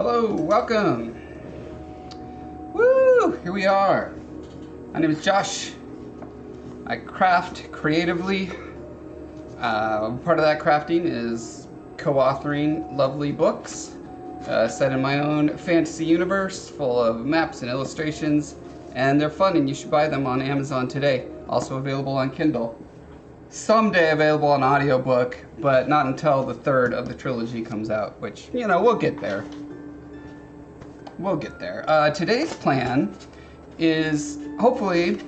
Hello, welcome. Woo! Here we are. My name is Josh. I craft creatively. Part of that crafting is co-authoring lovely books set in my own fantasy universe full of maps and illustrations, and they're fun and you should buy them on Amazon today. Also available on Kindle. Someday available on audiobook, but not until the third of the trilogy comes out, which, you know, we'll get there. We'll get there. Today's plan is hopefully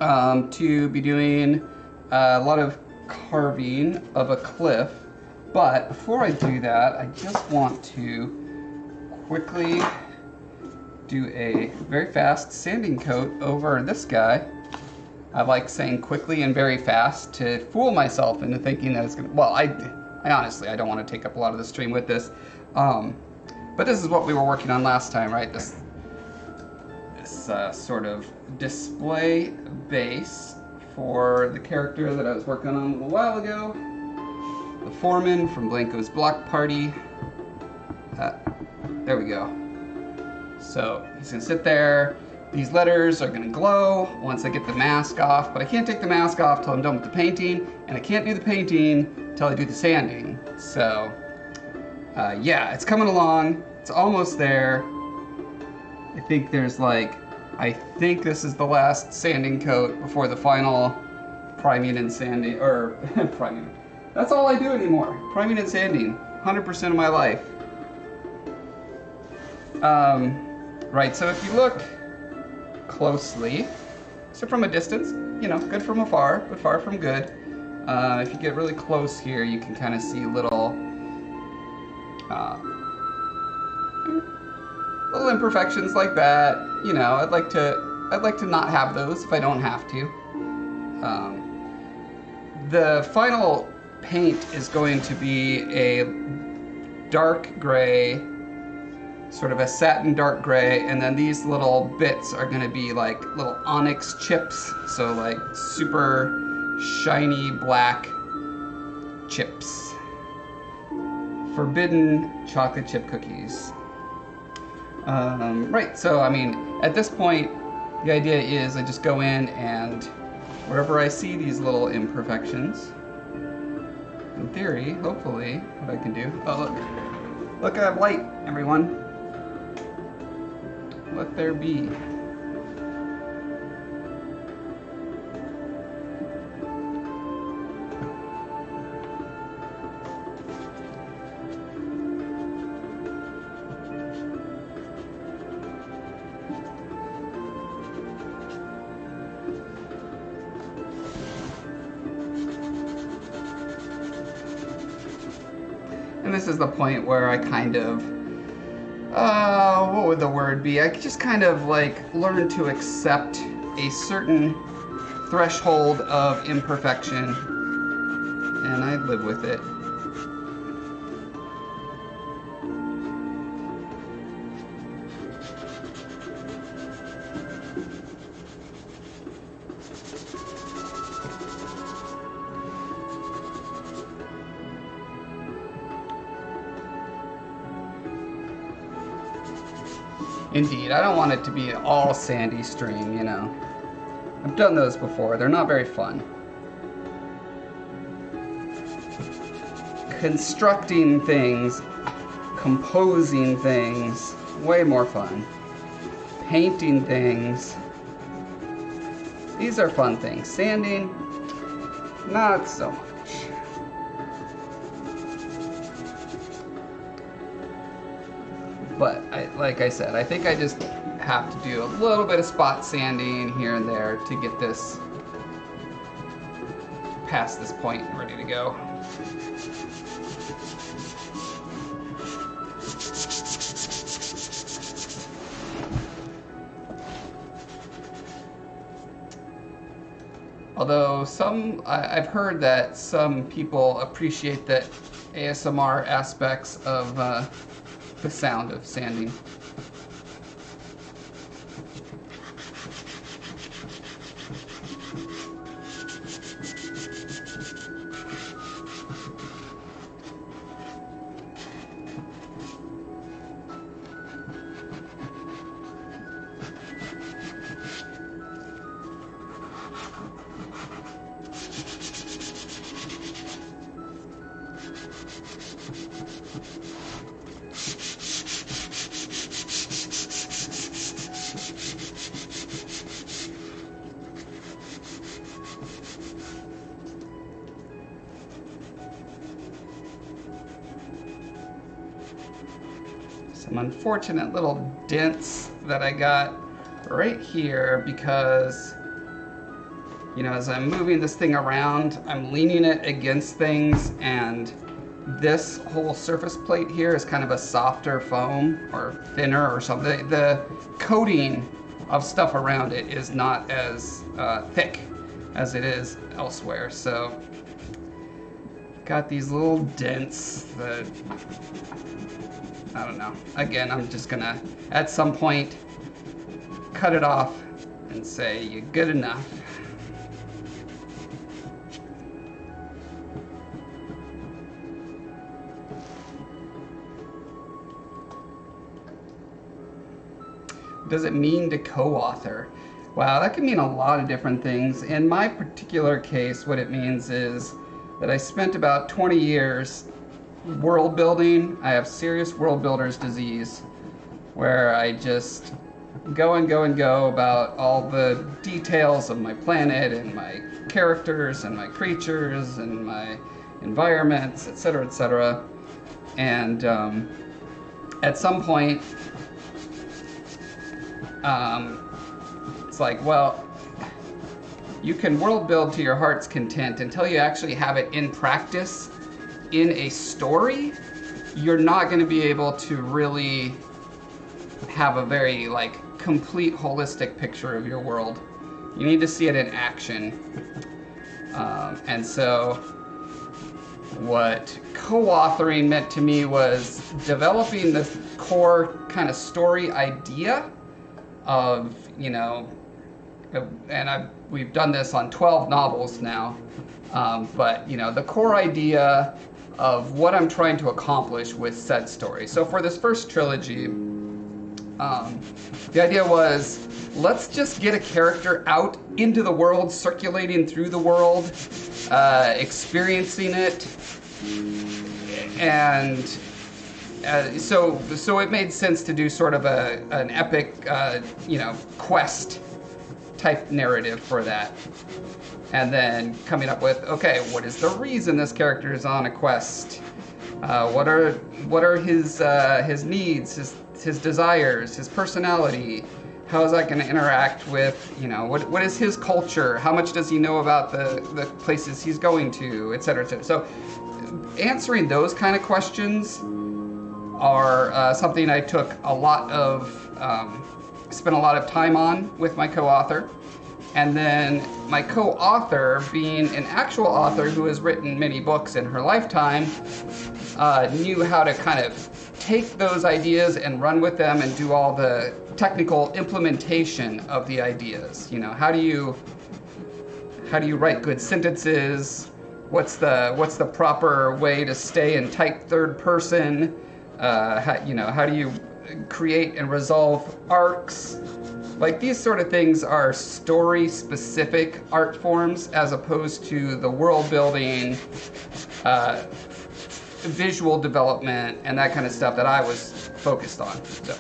to be doing a lot of carving of a cliff, but before I do that, I just want to quickly do a very fast sanding coat over this guy. I like saying quickly and very fast to fool myself into thinking that it's gonna, well, I honestly, I don't want to take up a lot of the stream with this. But this is what we were working on last time, right? This sort of display base for the character that I was working on a little while ago. The Foreman from Blanco's Block Party. There we go. So he's gonna sit there. These letters are gonna glow once I get the mask off, but I can't take the mask off till I'm done with the painting, and I can't do the painting till I do the sanding. So yeah, it's coming along. It's almost there. I think there's I think this is the last sanding coat before the final priming and sanding, or priming. That's all I do anymore. Priming and sanding, 100% of my life. Right, so if you look closely, so from a distance, you know, good from afar, but far from good. If you get really close here, you can kind of see little imperfections like that. You know, I'd like to not have those if I don't have to. The final paint is going to be a dark gray, sort of a satin dark gray, and then these little bits are going to be like little onyx chips, so like super shiny black chips. Forbidden chocolate chip cookies. Right, so I mean, at this point, the idea is I just go in and wherever I see these little imperfections, in theory, hopefully, what I can do. Oh, look, I have light, everyone. Let there be. And this is the point where I kind of, what would the word be? I just kind of like learn to accept a certain threshold of imperfection, and I live with it. Indeed, I don't want it to be an all sandy stream, you know. I've done those before, they're not very fun. Constructing things, composing things, way more fun. Painting things, these are fun things. Sanding, not so much. But like I said, I think I just have to do a little bit of spot sanding here and there to get this past this point and ready to go. Although I've heard that some people appreciate the ASMR aspects of the sound of sanding. Some unfortunate little dents that I got right here because, you know, as I'm moving this thing around, I'm leaning it against things, and this whole surface plate here is kind of a softer foam or thinner or something. The coating of stuff around it is not as thick as it is elsewhere, so got these little dents that, I don't know. Again, I'm just gonna, at some point, cut it off and say, you're good enough. What does it mean to co-author? Wow, that can mean a lot of different things. In my particular case, what it means is that I spent about 20 years world building. I have serious world builder's disease, where I just go and go and go about all the details of my planet and my characters and my creatures and my environments, etc., etc. And at some point, it's like, well, you can world build to your heart's content until you actually have it in practice in a story. You're not going to be able to really have a very like complete holistic picture of your world. You need to see it in action. And so what co-authoring meant to me was developing the core kind of story idea of, you know, and we've done this on 12 novels now, but, you know, the core idea of what I'm trying to accomplish with said story. So for this first trilogy, the idea was, let's just get a character out into the world, circulating through the world, experiencing it, and so it made sense to do sort of an epic, you know, quest type narrative for that. And then coming up with, okay, what is the reason this character is on a quest? What are his needs, his desires, his personality? How is that going to interact with, you know, what is his culture? How much does he know about the places he's going to, et cetera, et cetera. So answering those kind of questions are something I took a lot of, spent a lot of time on with my co-author. And then my co-author, being an actual author who has written many books in her lifetime, knew how to kind of take those ideas and run with them and do all the technical implementation of the ideas. You know, how do you write good sentences? What's the proper way to stay in tight third person? How do you create and resolve arcs? Like, these sort of things are story-specific art forms as opposed to the world-building, visual development, and that kind of stuff that I was focused on. So.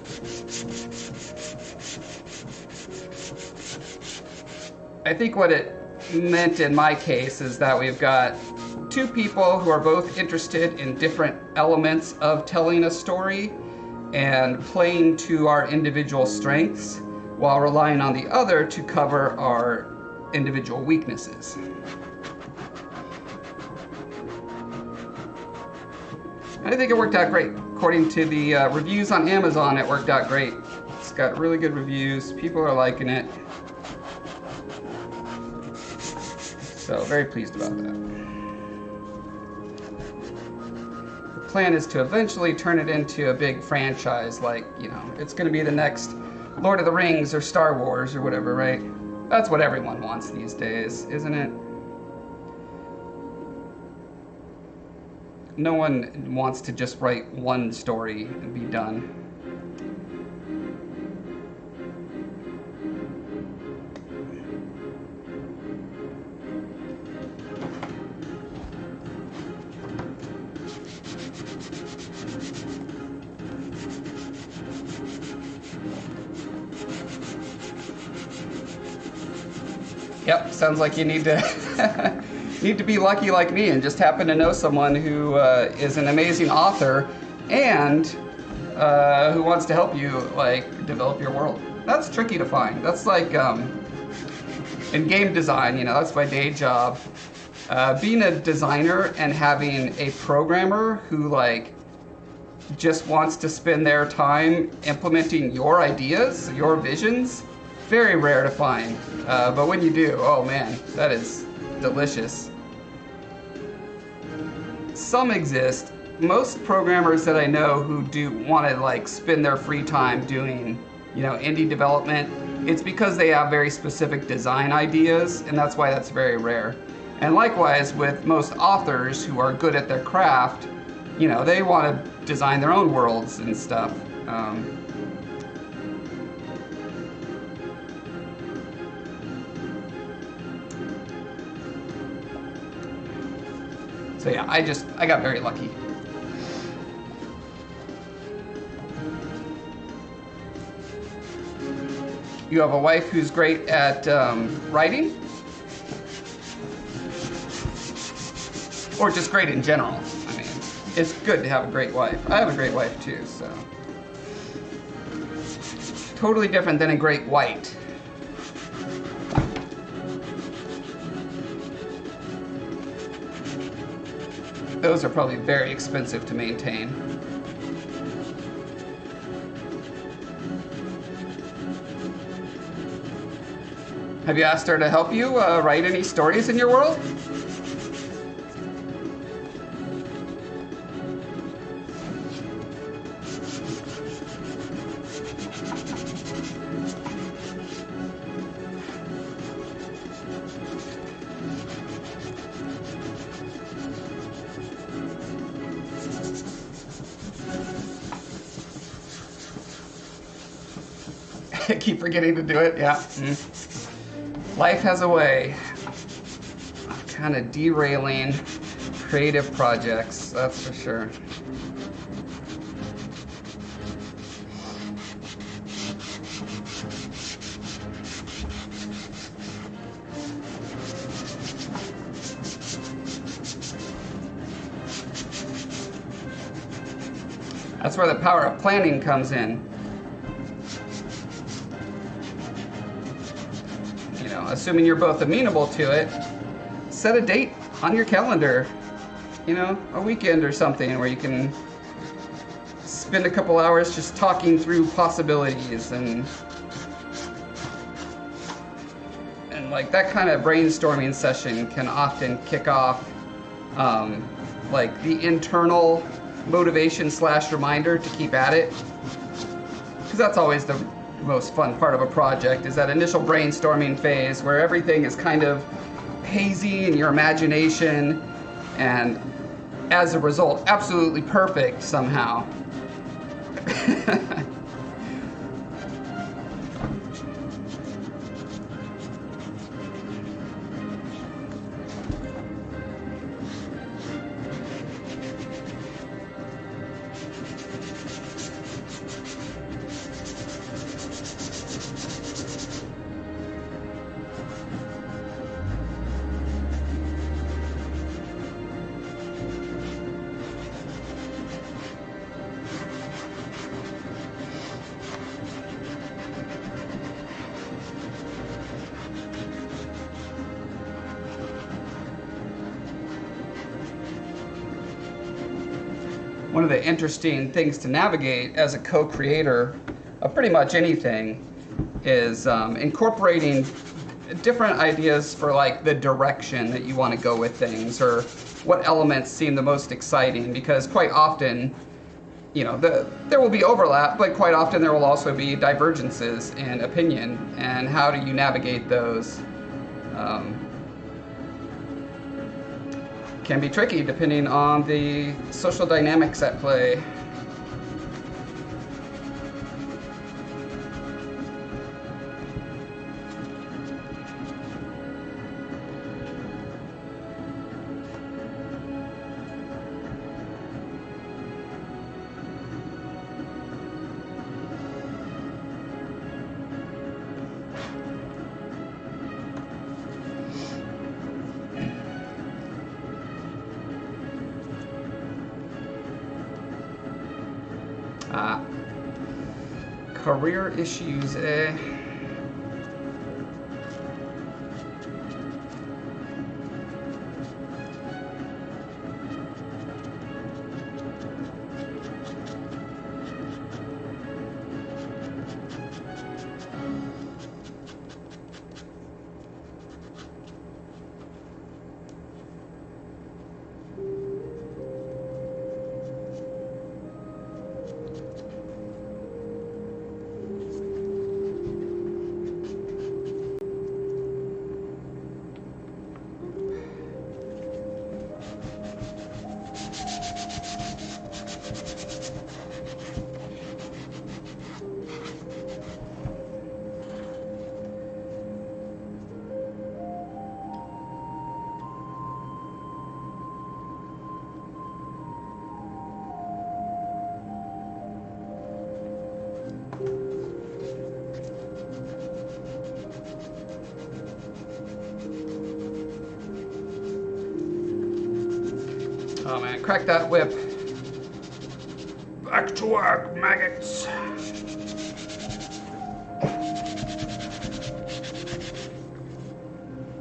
I think what it meant in my case is that we've got two people who are both interested in different elements of telling a story and playing to our individual strengths, while relying on the other to cover our individual weaknesses. I think it worked out great. According to the reviews on Amazon, it worked out great. It's got really good reviews. People are liking it. So, very pleased about that. The plan is to eventually turn it into a big franchise, like, you know, it's going to be the next Lord of the Rings or Star Wars or whatever, right? That's what everyone wants these days, isn't it? No one wants to just write one story and be done. Yep, sounds like you need to need to be lucky like me and just happen to know someone who is an amazing author and who wants to help you like develop your world. That's tricky to find. That's like in game design, you know, that's my day job. Being a designer and having a programmer who like just wants to spend their time implementing your ideas, your visions, very rare to find. But when you do, oh man, that is delicious. Some exist. Most programmers that I know who do want to like spend their free time doing, you know, indie development, it's because they have very specific design ideas, and that's why that's very rare. And likewise with most authors who are good at their craft, you know, they want to design their own worlds and stuff. So yeah, I got very lucky. You have a wife who's great at writing? Or just great in general? I mean, it's good to have a great wife. I have a great wife too, so. Totally different than a great white. Those are probably very expensive to maintain. Have you asked her to help you write any stories in your world? I keep forgetting to do it, yeah. Life has a way of kind of derailing creative projects, that's for sure. That's where the power of planning comes in. Assuming you're both amenable to it, set a date on your calendar, you know, a weekend or something where you can spend a couple hours just talking through possibilities and like that kind of brainstorming session can often kick off like the internal motivation / reminder to keep at it, because that's always the most fun part of a project, is that initial brainstorming phase where everything is kind of hazy in your imagination and as a result absolutely perfect somehow. One of the interesting things to navigate as a co-creator of pretty much anything is incorporating different ideas for like the direction that you want to go with things, or what elements seem the most exciting, because quite often, you know, there will be overlap, but quite often there will also be divergences in opinion, and how do you navigate those? Can be tricky depending on the social dynamics at play. Career issues, eh? Oh man, crack that whip. Back to work, maggots.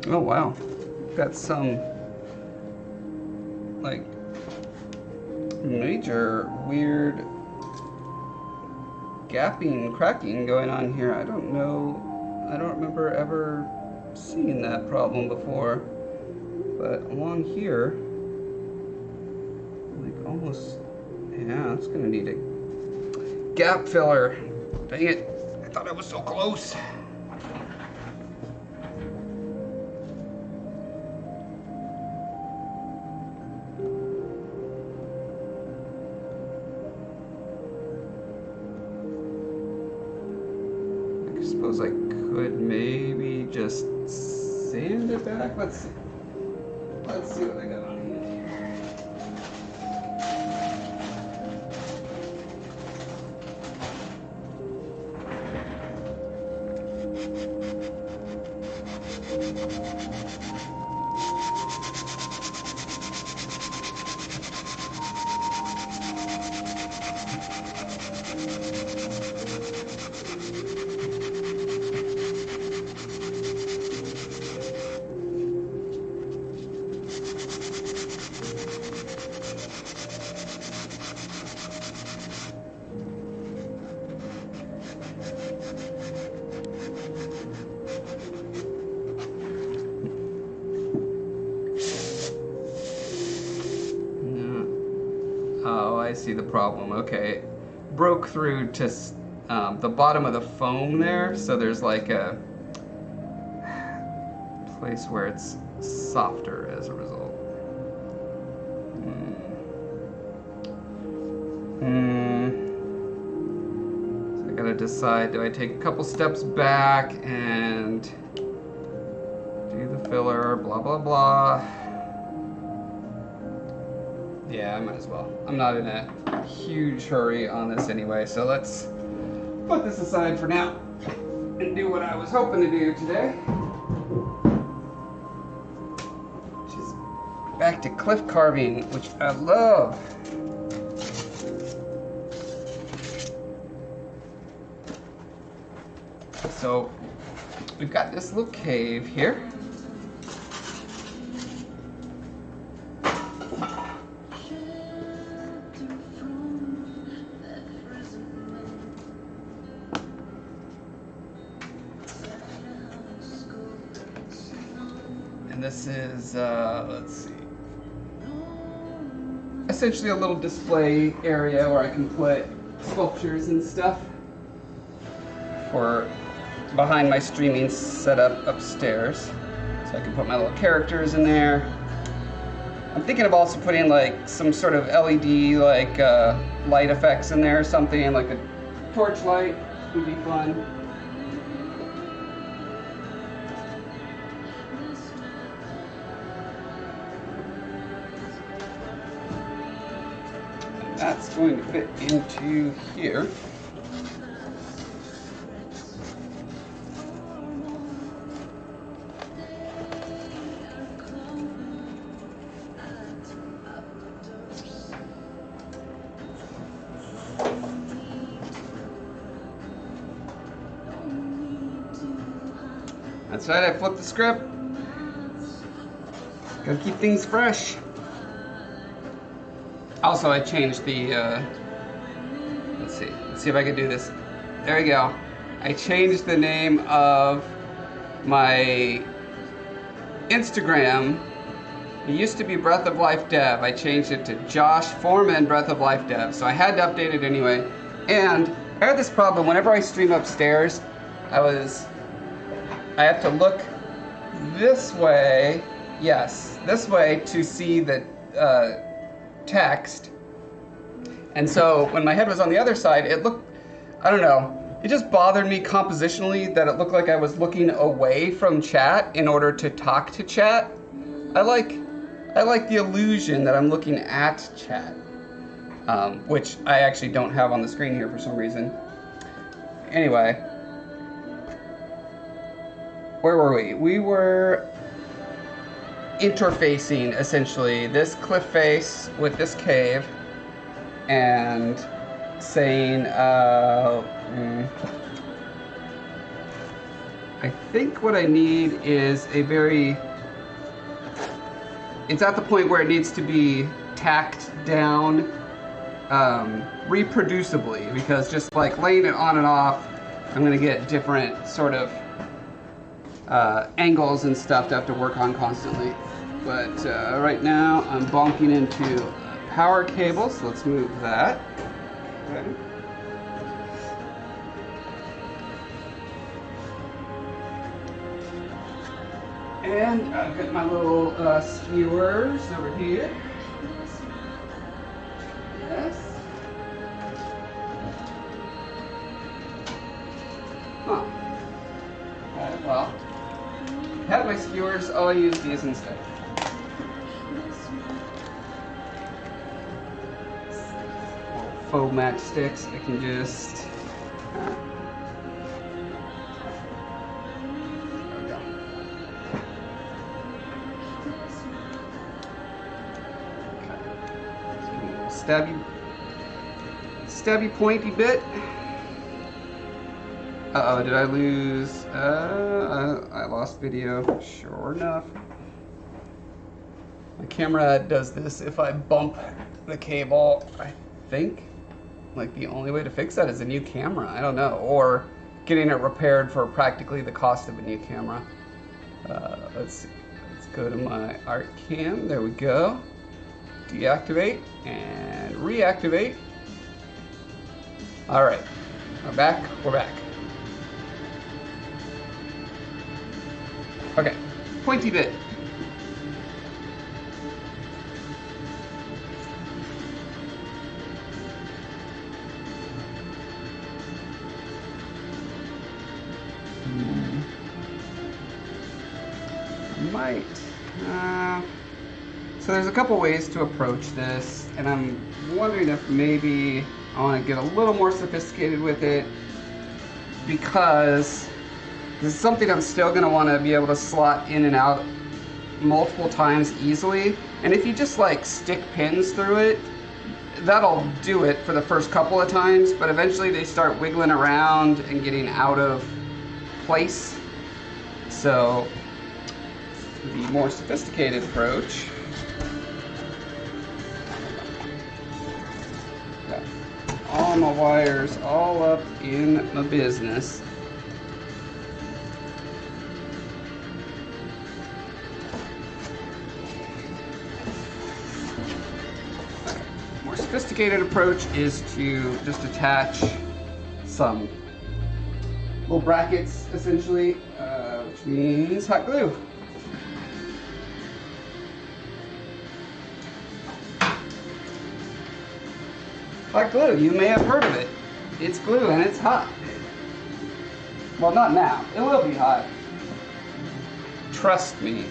Oh wow, got some like major weird gapping, cracking going on here. I don't know, I don't remember ever seeing that problem before, but along here, like almost, yeah, it's gonna need a gap filler. Dang it, I thought I was so close. I suppose I could maybe just sand it back. Let's see what I got on here. Oh, I see the problem. Okay, broke through to the bottom of the foam there, so there's like a place where it's softer as a result. So I gotta decide, do I take a couple steps back and do the filler, blah, blah, blah. Yeah, I might as well. I'm not in a huge hurry on this anyway, so let's put this aside for now and do what I was hoping to do today. Which is back to cliff carving, which I love. So we've got this little cave here. And this is, let's see, essentially a little display area where I can put sculptures and stuff for behind my streaming setup upstairs. So I can put my little characters in there. I'm thinking of also putting like some sort of LED like light effects in there or something, like a torch light would be fun. That's going to fit into here. That's right, I flipped the script. Gotta keep things fresh. Also, I changed the, let's see if I can do this. There we go. I changed the name of my Instagram. It used to be Breath of Life Dev. I changed it to Josh Foreman Breath of Life Dev. So I had to update it anyway. And I had this problem whenever I stream upstairs. I have to look this way, yes, this way to see the text. And so when my head was on the other side, it looked, I don't know, it just bothered me compositionally that it looked like I was looking away from chat in order to talk to chat. I like the illusion that I'm looking at chat, which I actually don't have on the screen here for some reason. Anyway, where were we? We were interfacing essentially this cliff face with this cave and saying, I think what I need is it's at the point where it needs to be tacked down reproducibly, because just like laying it on and off, I'm gonna get different sort of angles and stuff to have to work on constantly. But right now I'm bonking into a power cable, so let's move that. Okay. And I've got my little skewers over here. Yes. Huh. Well, had my skewers, I'll use these instead. Faux matchsticks, I can just... Stabby pointy bit. Uh-oh, did I lose? I lost video, sure enough. My camera does this if I bump the cable, I think. Like the only way to fix that is a new camera, I don't know. Or getting it repaired for practically the cost of a new camera. Let's see, let's go to my art cam, there we go. Deactivate and reactivate. All right, we're back. Okay, pointy bit. Might. So there's a couple ways to approach this, and I'm wondering if maybe I want to get a little more sophisticated with it, because this is something I'm still going to want to be able to slot in and out multiple times easily. And if you just like stick pins through it, that'll do it for the first couple of times, but eventually they start wiggling around and getting out of place. So the more sophisticated approach, got all my wires all up in my business. More sophisticated approach is to just attach some little brackets, essentially, which means hot glue. Hot glue, you may have heard of it. It's glue and it's hot. Well, not now. It will be hot. Trust me.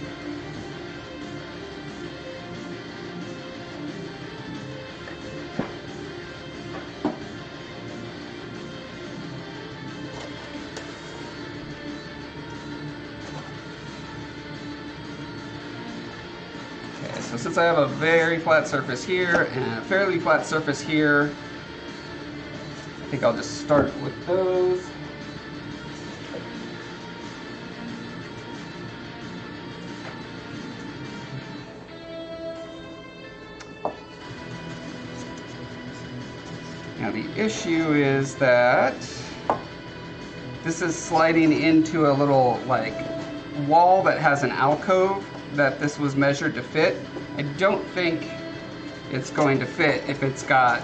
So since I have a very flat surface here and a fairly flat surface here, I think I'll just start with those. Now the issue is that this is sliding into a little like wall that has an alcove that this was measured to fit. I don't think it's going to fit if it's got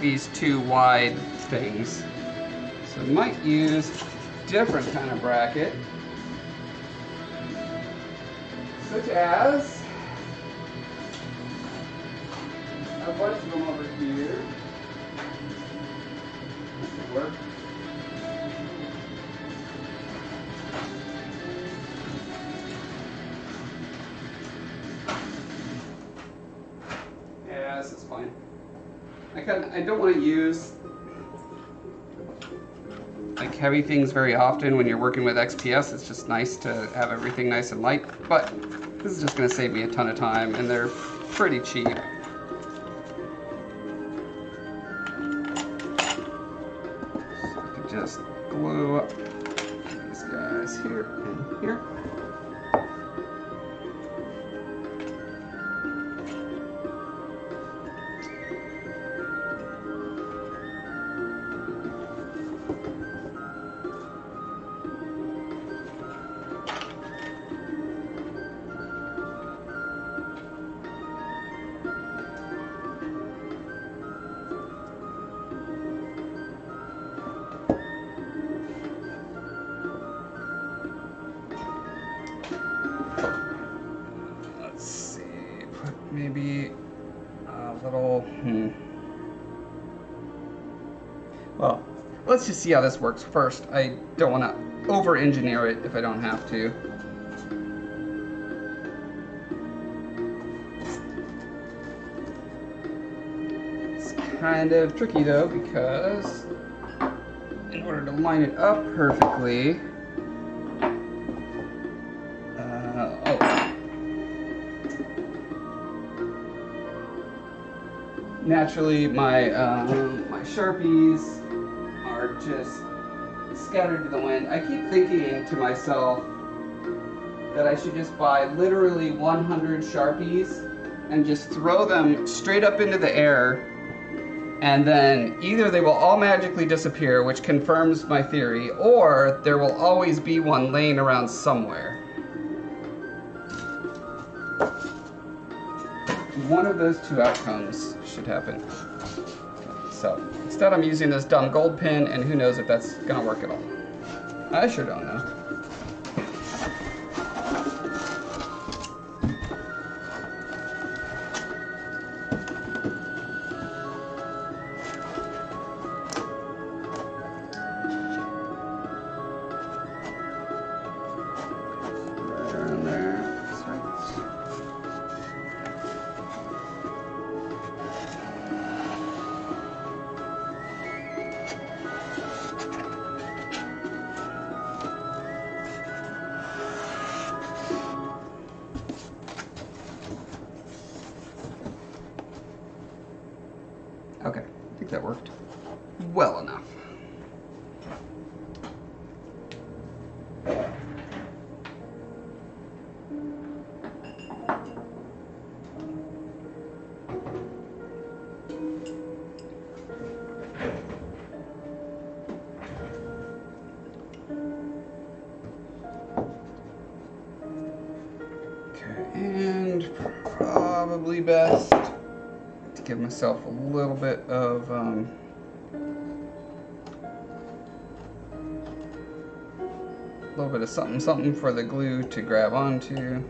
these two wide things. So I might use a different kind of bracket, such as a bunch of them over here. This should work. Yeah, this is fine. I don't want to use like heavy things very often when you're working with XPS. It's just nice to have everything nice and light, but this is just going to save me a ton of time, and they're pretty cheap. So I can just glue up these guys here and here. Maybe a little, Well, let's just see how this works first. I don't want to over-engineer it if I don't have to. It's kind of tricky though, because in order to line it up perfectly, naturally, my Sharpies are just scattered to the wind. I keep thinking to myself that I should just buy literally 100 Sharpies and just throw them straight up into the air, and then either they will all magically disappear, which confirms my theory, or there will always be one laying around somewhere. One of those two outcomes should happen. So instead I'm using this dumb gold pin, and who knows if that's gonna work at all. I sure don't know. Okay, I think that worked well enough. Okay, and probably best to give myself a little bit of something for the glue to grab onto.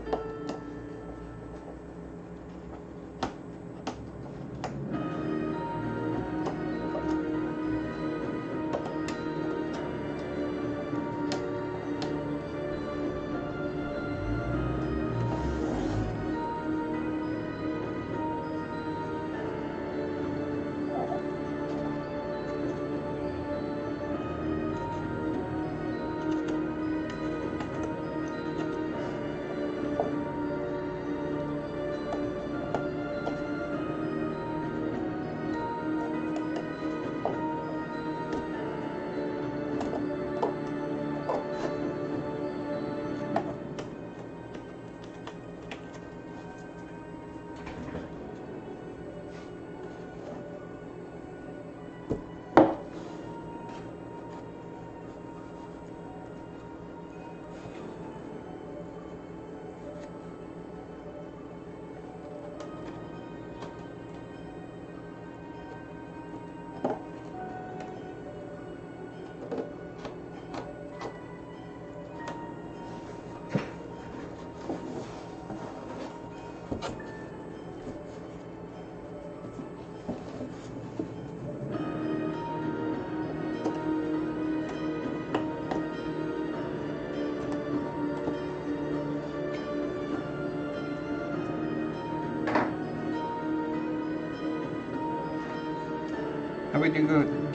How we doing,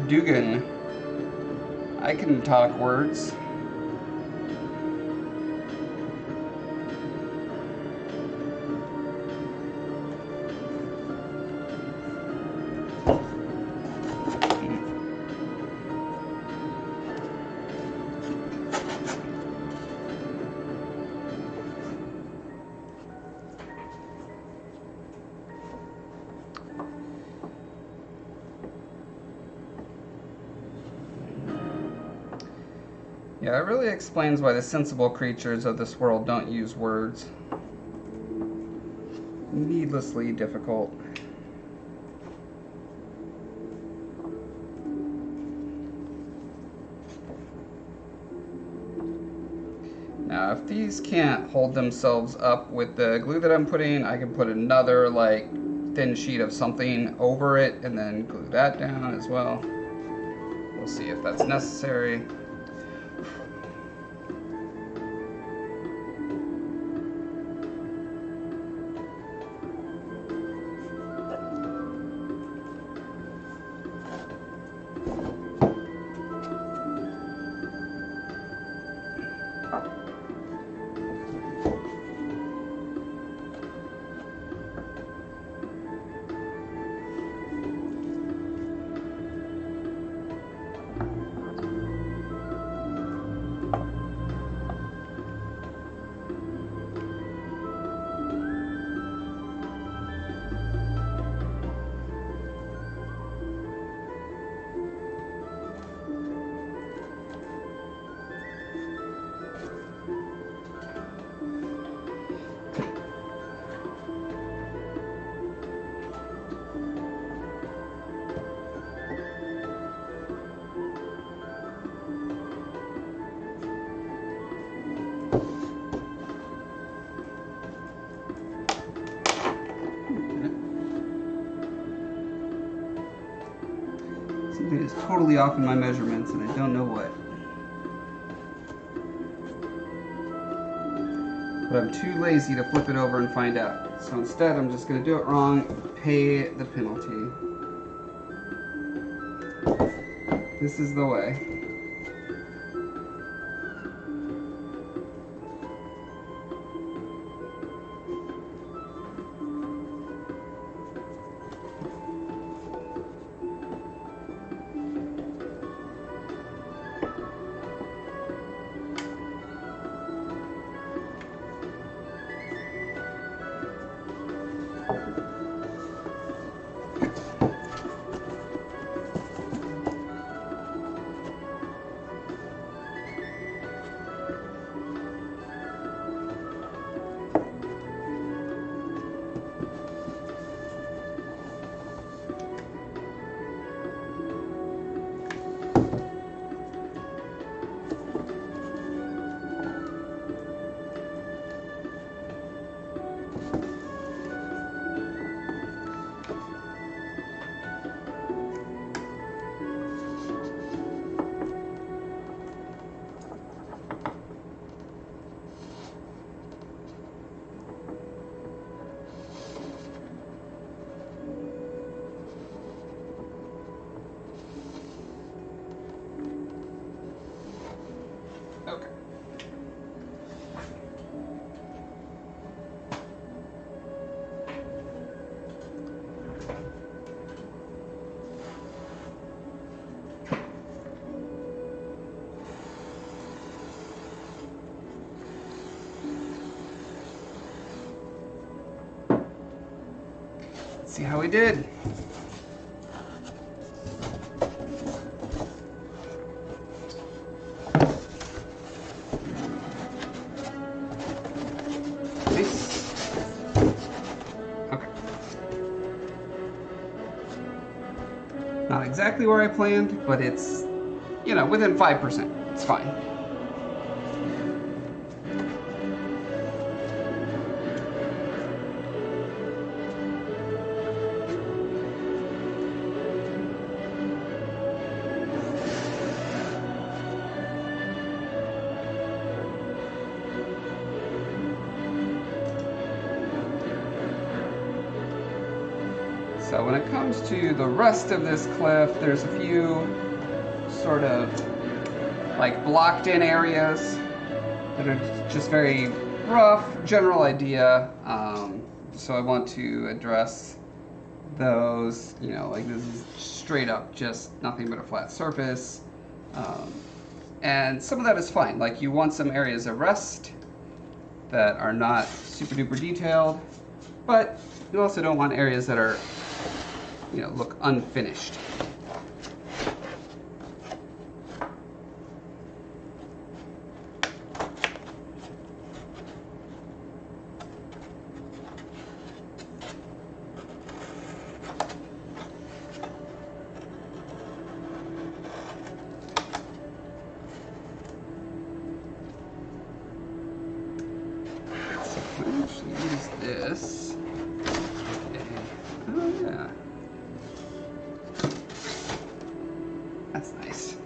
Dugan? I can talk words. Yeah, it really explains why the sensible creatures of this world don't use words. Needlessly difficult. Now, if these can't hold themselves up with the glue that I'm putting, I can put another like thin sheet of something over it and then glue that down as well. We'll see if that's necessary. Something is totally off in my measurements and I don't know what. But I'm too lazy to flip it over and find out. So instead I'm just going to do it wrong, pay the penalty. This is the way. Okay. Let's see how we did. Not exactly where I planned, but it's, you know, within 5%. It's fine. So when it comes to the rest of this cliff, there's a few sort of like blocked in areas that are just very rough, general idea. So I want to address those, you know, like this is straight up just nothing but a flat surface. And some of that is fine. Like you want some areas of rest that are not super duper detailed, but you also don't want areas that are, you know, look unfinished. Use this. Okay. Oh yeah. That's nice.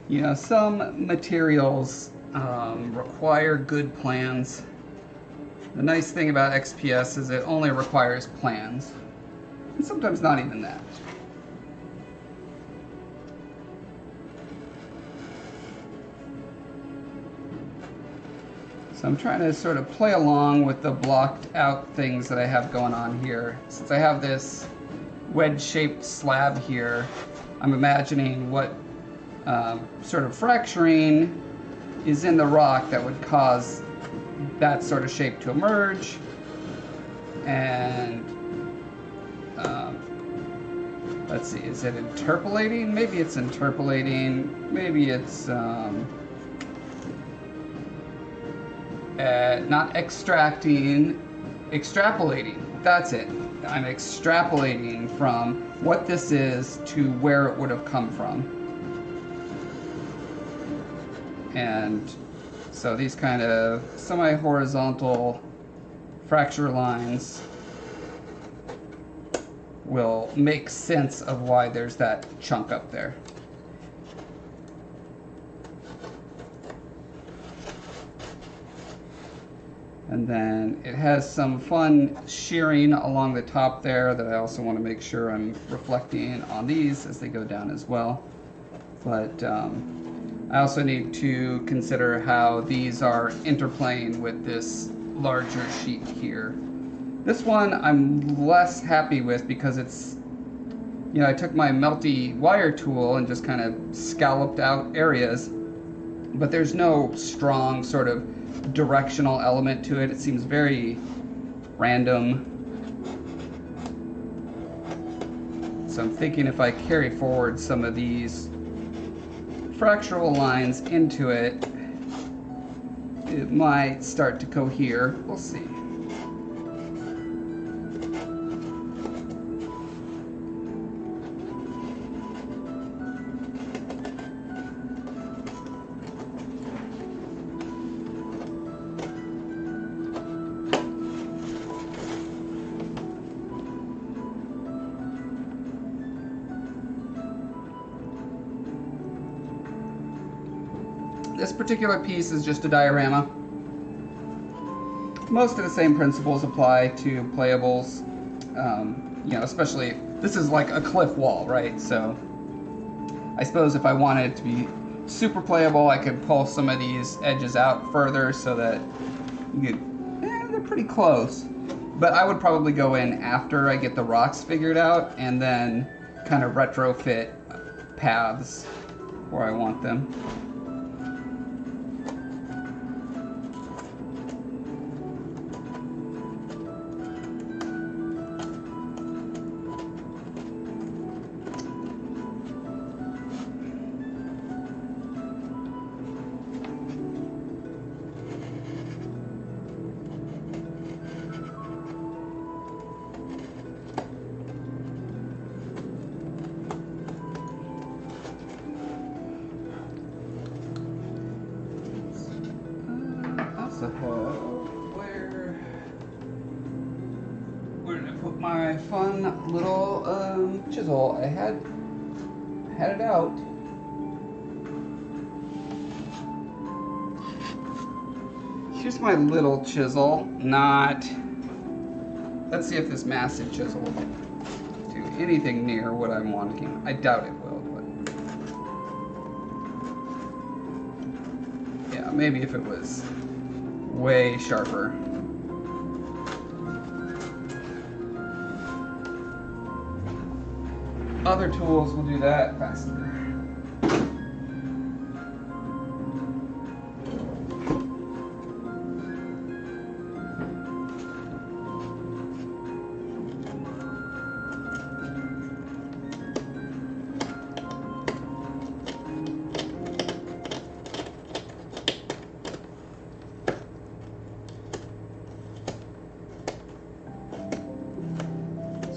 You know, some materials require good plans. The nice thing about XPS is it only requires plans, and sometimes not even that. So I'm trying to sort of play along with the blocked out things that I have going on here. Since I have this wedge-shaped slab here, I'm imagining what sort of fracturing is in the rock that would cause that sort of shape to emerge. And let's see, is it interpolating? Maybe it's interpolating. Maybe it's not extracting, extrapolating. That's it. I'm extrapolating from what this is to where it would have come from. And so these kind of semi-horizontal fracture lines will make sense of why there's that chunk up there. And then it has some fun shearing along the top there that I also want to make sure I'm reflecting on these as they go down as well. But I also need to consider how these are interplaying with this larger sheet here. This one I'm less happy with because it's, you know, I took my melty wire tool and just kind of scalloped out areas, but there's no strong sort of directional element to it. It seems very random. So I'm thinking if I carry forward some of these fractural lines into it, it might start to cohere. We'll see. This particular piece is just a diorama. Most of the same principles apply to playables. You know, especially, this is like a cliff wall, right? So I suppose if I wanted it to be super playable, I could pull some of these edges out further so that you could, they're pretty close. But I would probably go in after I get the rocks figured out and then kind of retrofit paths where I want them. also have where did I put my fun little chisel? I had it out. Here's my little chisel, not... Let's see if this massive chisel will do anything near what I'm wanting. I doubt it will, but... Yeah, maybe if it was way sharper. Other tools will do that faster.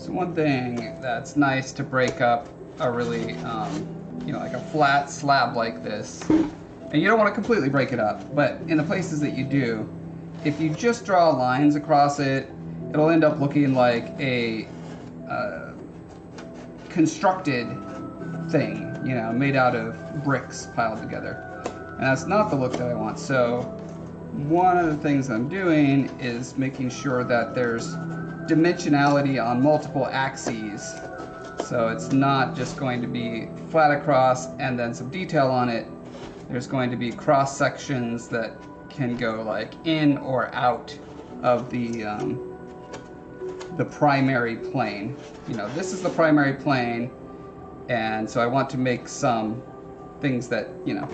One thing that's nice to break up a really, you know, like a flat slab like this, and you don't want to completely break it up, but in the places that you do, if you just draw lines across it, it'll end up looking like a constructed thing, you know, made out of bricks piled together. And that's not the look that I want. So one of the things I'm doing is making sure that there's dimensionality on multiple axes, so it's not just going to be flat across and then some detail on it. There's going to be cross sections that can go like in or out of the primary plane. You know, this is the primary plane, and so I want to make some things that, you know,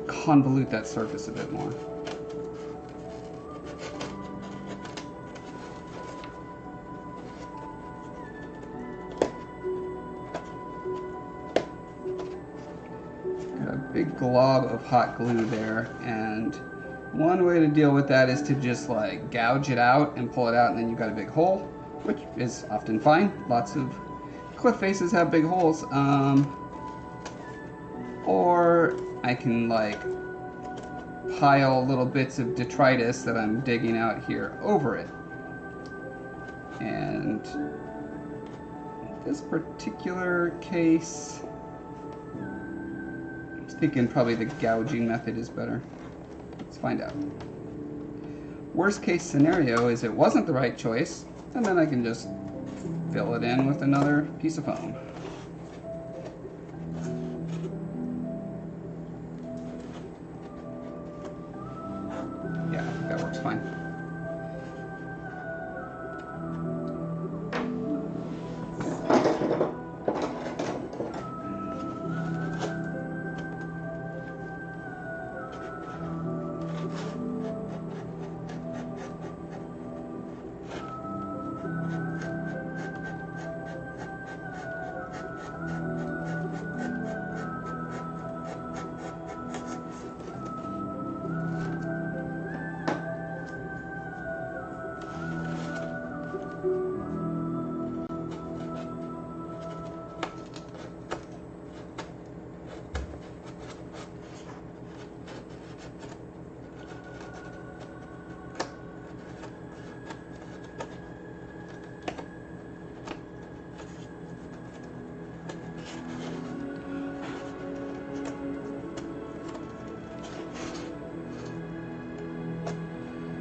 convolute that surface a bit more. Big glob of hot glue there, and one way to deal with that is to just like gouge it out and pull it out, and then you've got a big hole, which is often fine. Lots of cliff faces have big holes. Or I can like pile little bits of detritus that I'm digging out here over it. And in this particular case, thinking probably the gouging method is better. Let's find out. Worst case scenario is it wasn't the right choice, and then I can just fill it in with another piece of foam. Yeah, I think that works fine.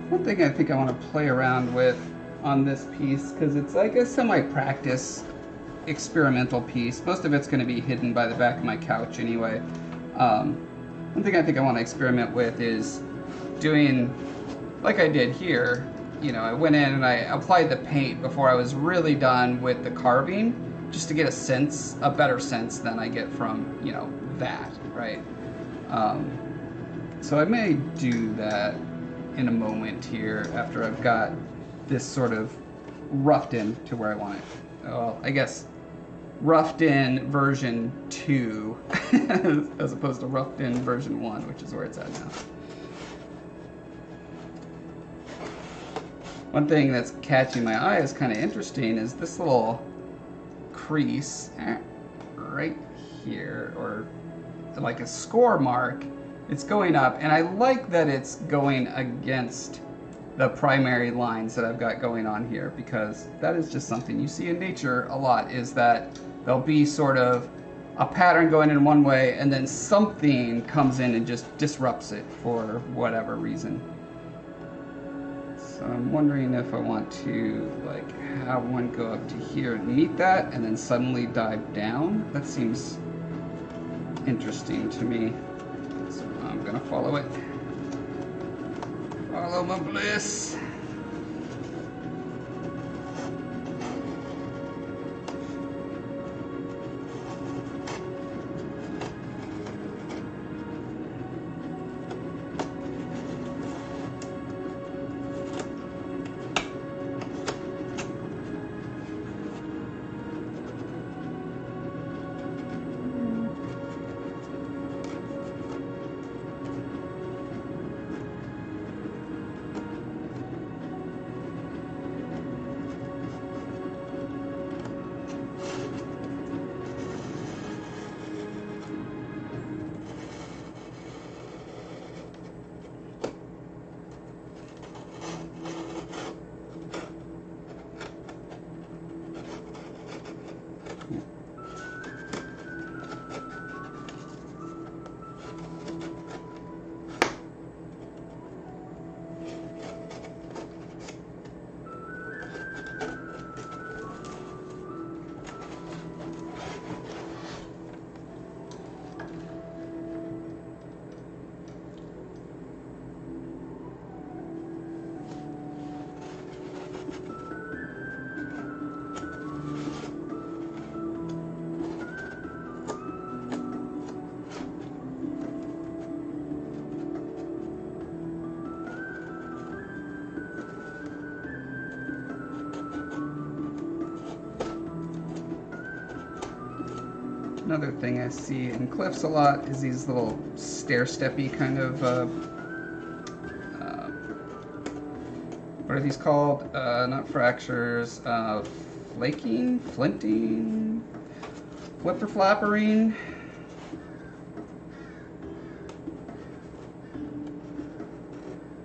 One thing I think I want to play around with on this piece, because it's like a semi-practice experimental piece. Most of it's going to be hidden by the back of my couch anyway. One thing I think I want to experiment with is doing, like I did here, you know, I went in and I applied the paint before I was really done with the carving, just to get a sense, a better sense than I get from, you know, that, right? So I may do that in a moment here after I've got this sort of roughed in to where I want it. Well, I guess roughed in version 2 as opposed to roughed in version 1, which is where it's at now. One thing that's catching my eye is kind of interesting is this little crease right here, or like a score mark It's going up, and I like that it's going against the primary lines that I've got going on here, because that is just something you see in nature a lot, is that there'll be sort of a pattern going in one way, and then something comes in and just disrupts it for whatever reason. So I'm wondering if I want to like have one go up to here and meet that, and then suddenly dive down. That seems interesting to me. So I'm gonna follow it. Follow my bliss. Another thing I see in cliffs a lot is these little stair-steppy kind of, what are these called? Not fractures, flaking, flinting, flipper-flappering.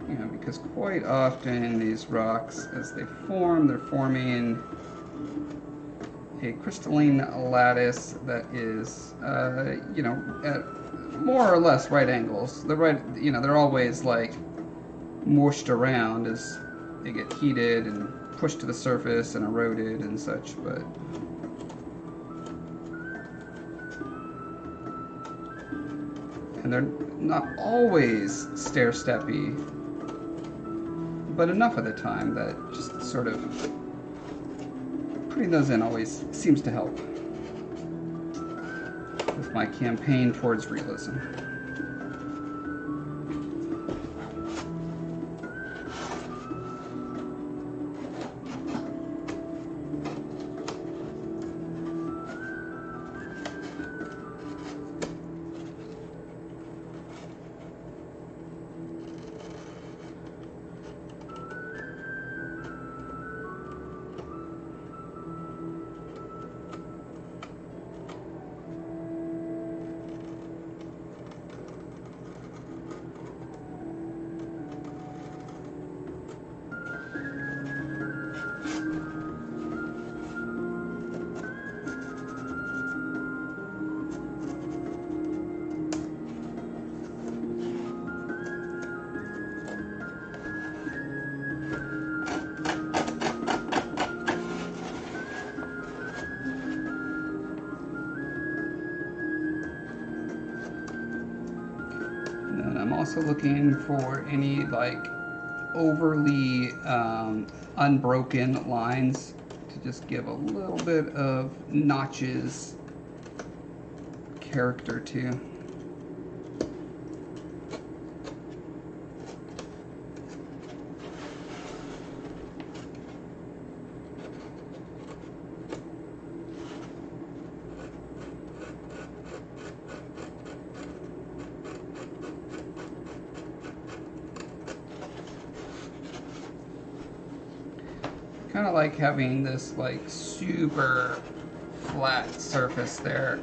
You know, because quite often these rocks, as they form, they're forming a crystalline lattice that is, you know, at more or less right angles. They're always like mushed around as they get heated and pushed to the surface and eroded and such, but and they're not always stair-steppy, but enough of the time that just sort of putting those in always seems to help with my campaign towards realism. I'm also looking for any like overly unbroken lines to just give a little bit of notches character to. Kind of like having this like super flat surface there.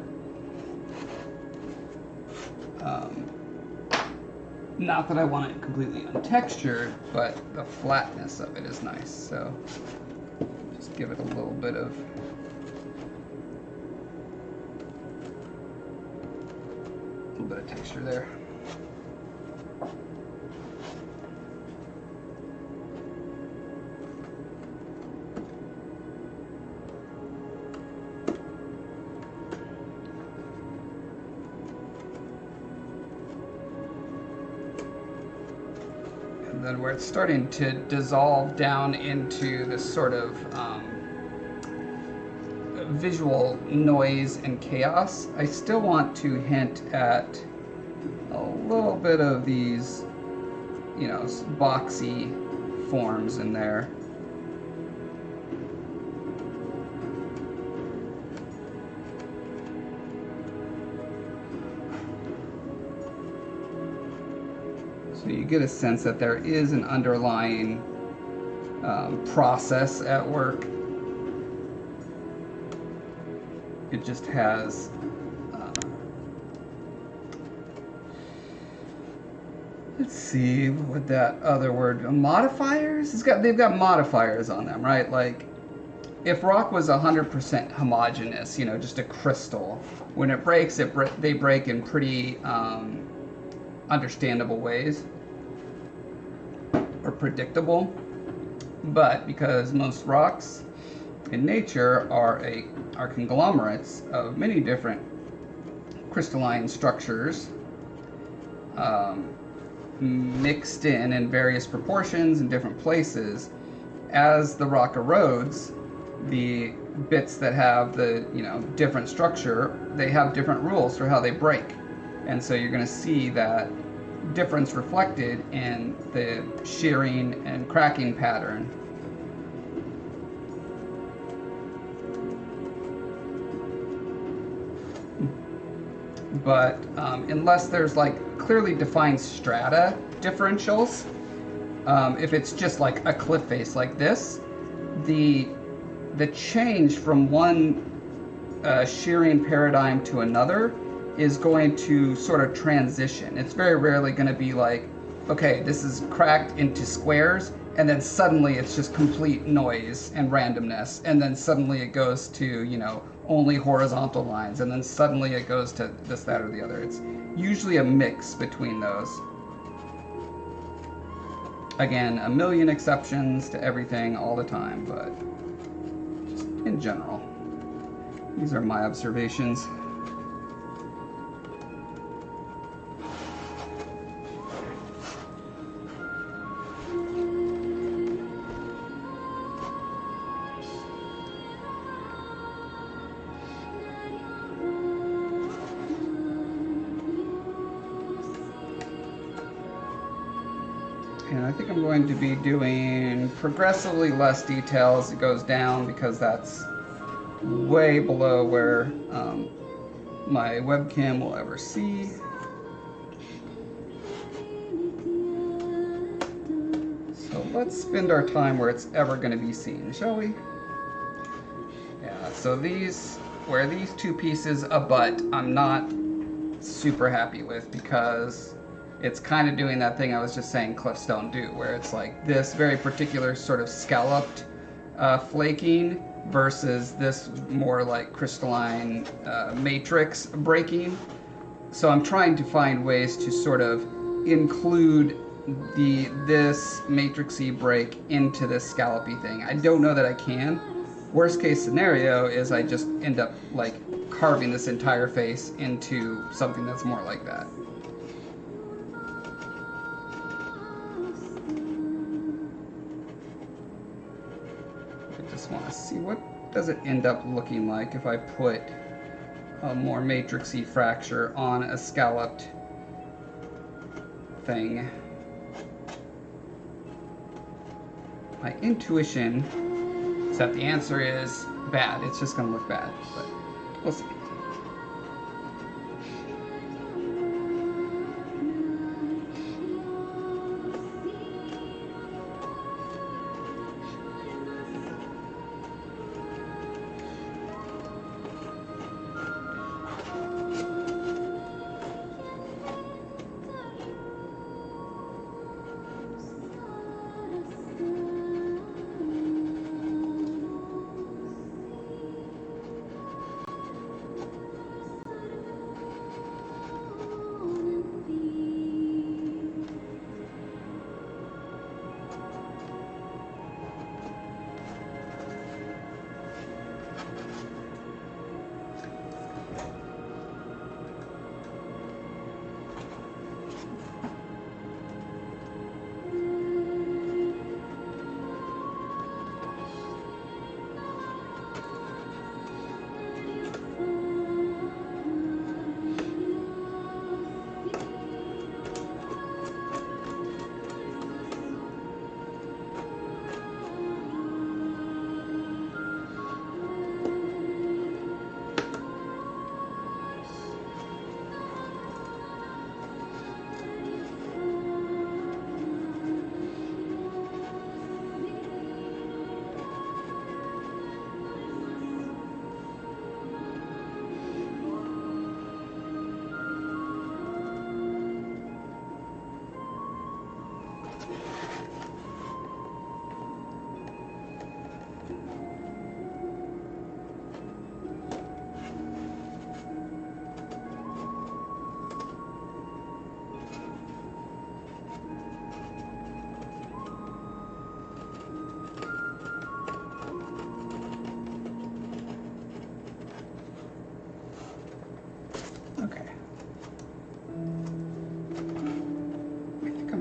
Not that I want it completely untextured, but the flatness of it is nice. So just give it a little bit of texture there. And then where it's starting to dissolve down into this sort of visual noise and chaos, I still want to hint at a little bit of these, you know, boxy forms in there. So you get a sense that there is an underlying process at work. It just has let's see, what would that other word, modifiers? They've got modifiers on them, right? Like if rock was 100% homogeneous, you know, just a crystal, when it breaks, they break in pretty understandable ways or predictable. But because most rocks in nature are conglomerates of many different crystalline structures, mixed in various proportions in different places, as the rock erodes, the bits that have the, you know, different structure, they have different rules for how they break. And so you're going to see that difference reflected in the shearing and cracking pattern. But unless there's like clearly defined strata differentials, if it's just like a cliff face like this, the change from one shearing paradigm to another is going to sort of transition. It's very rarely going to be like, okay, this is cracked into squares, and then suddenly it's just complete noise and randomness, and then suddenly it goes to, you know, only horizontal lines, and then suddenly it goes to this, that, or the other. It's usually a mix between those. Again, a million exceptions to everything all the time, but just in general, these are my observations. And I think I'm going to be doing progressively less detail as it goes down, because that's way below where my webcam will ever see. So let's spend our time where it's ever going to be seen, shall we? Yeah, so where these two pieces abut, I'm not super happy with, because it's kind of doing that thing I was just saying cliffs don't do, where it's like this very particular sort of scalloped flaking versus this more like crystalline matrix breaking. So I'm trying to find ways to sort of include this matrixy break into this scallopy thing. I don't know that I can. Worst case scenario is I just end up like carving this entire face into something that's more like that. Want to see what does it end up looking like if I put a more matrixy fracture on a scalloped thing. My intuition is that the answer is bad. It's just going to look bad, but we'll see.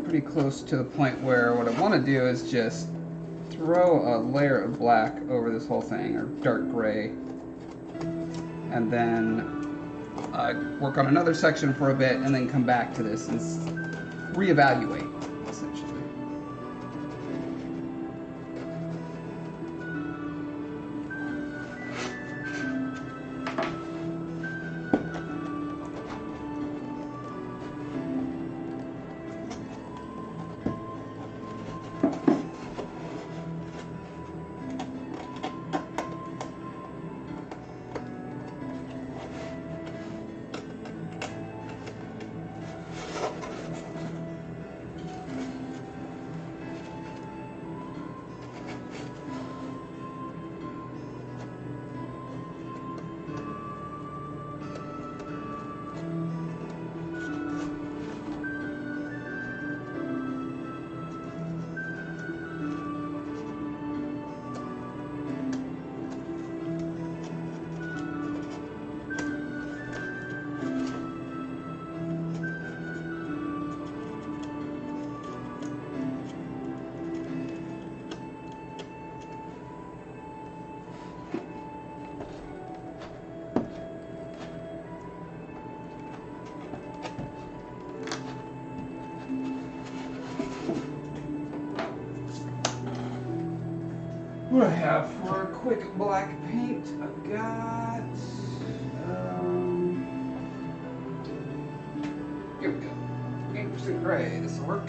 pretty close to the point where what I want to do is just throw a layer of black over this whole thing, or dark gray, and then work on another section for a bit, and then come back to this and reevaluate, essentially. What do I have for a quick black paint? I've got, here we go, 8% gray, this will work.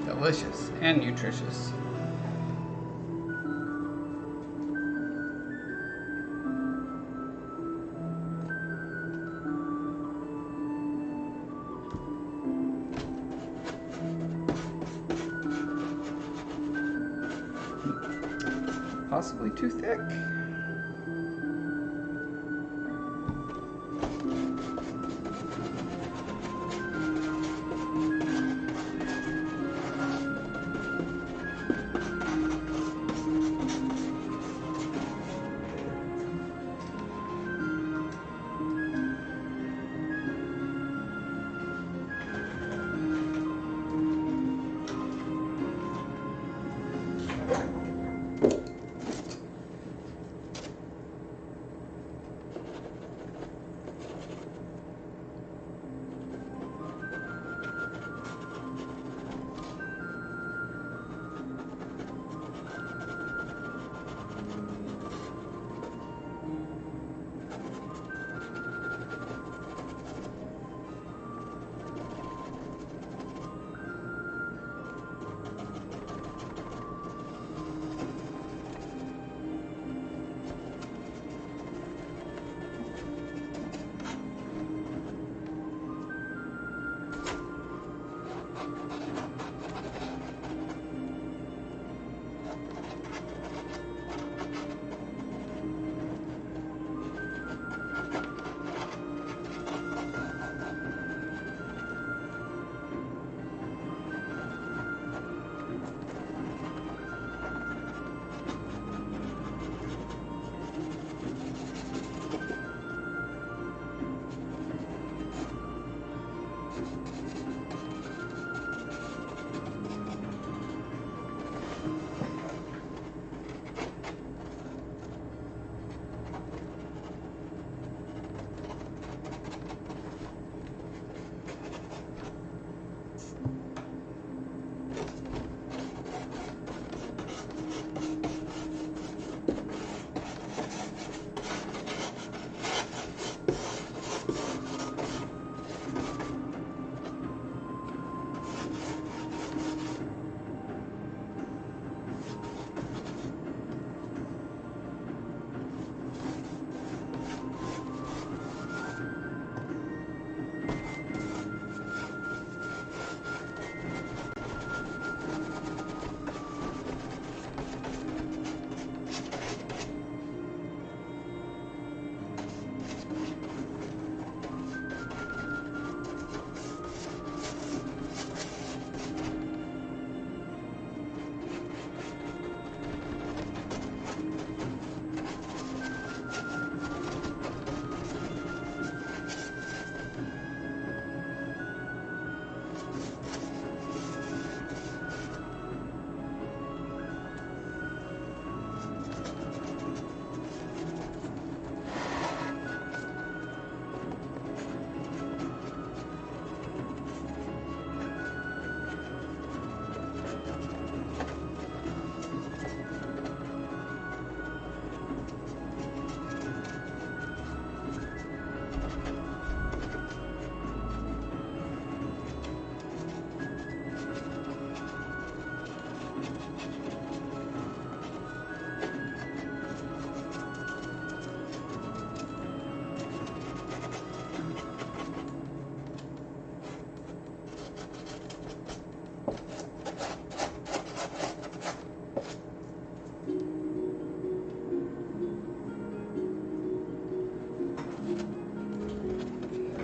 Delicious and nutritious. Possibly too thick.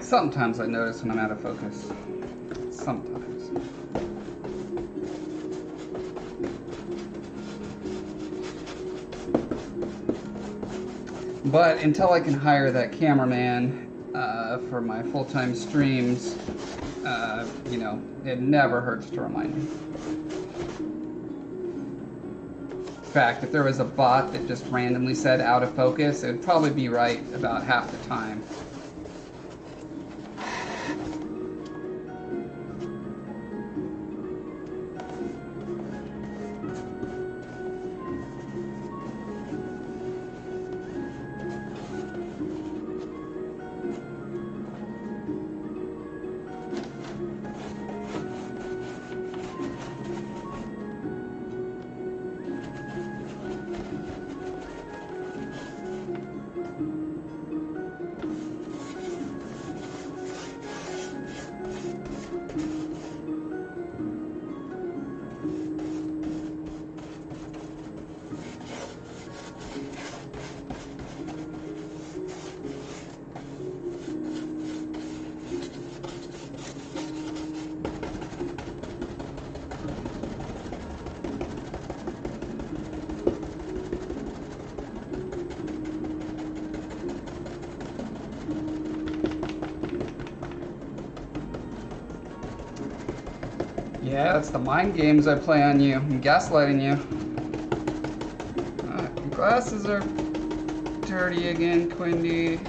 Sometimes I notice when I'm out of focus. Sometimes. But until I can hire that cameraman for my full-time streams, you know, it never hurts to remind me. In fact, if there was a bot that just randomly said out of focus, it would probably be right about half the time. Yeah, that's the mind games I play on you. I'm gaslighting you. Your glasses are dirty again, Quindy.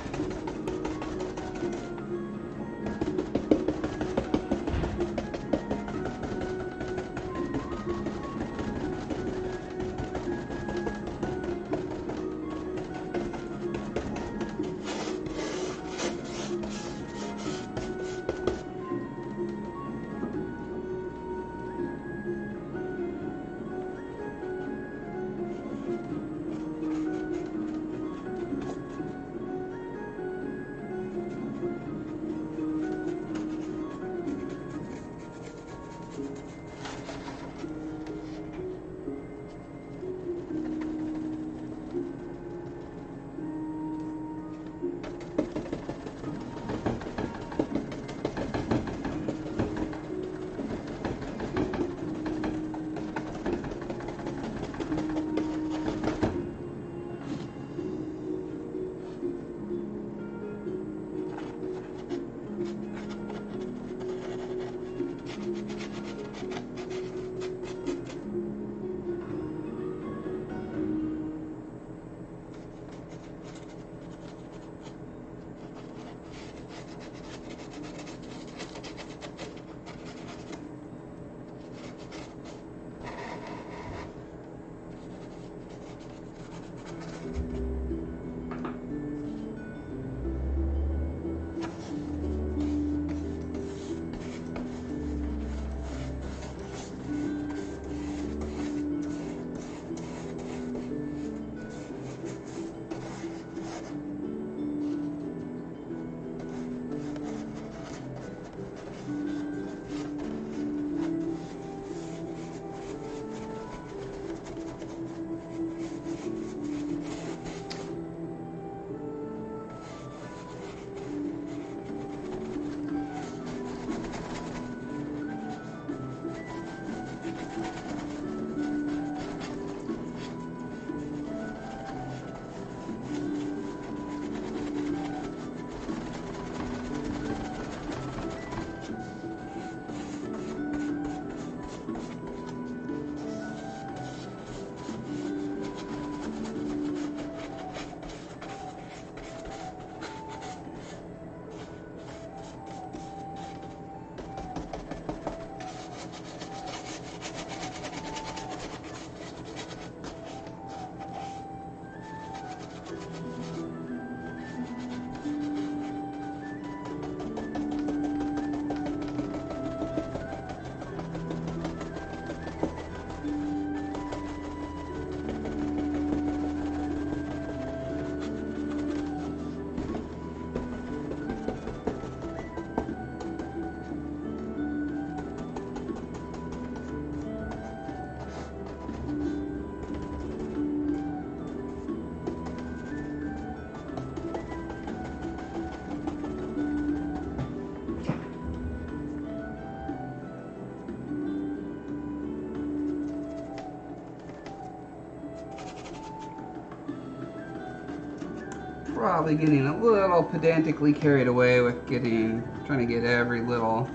probably getting a little pedantically carried away with trying to get every little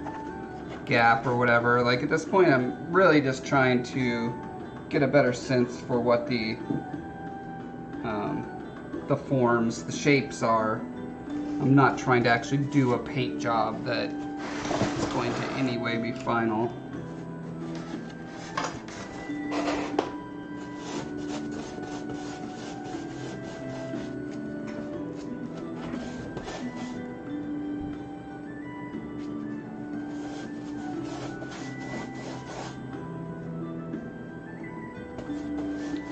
gap or whatever. Like at this point, I'm really just trying to get a better sense for what the forms, the shapes are. I'm not trying to actually do a paint job that is going to anyway be final.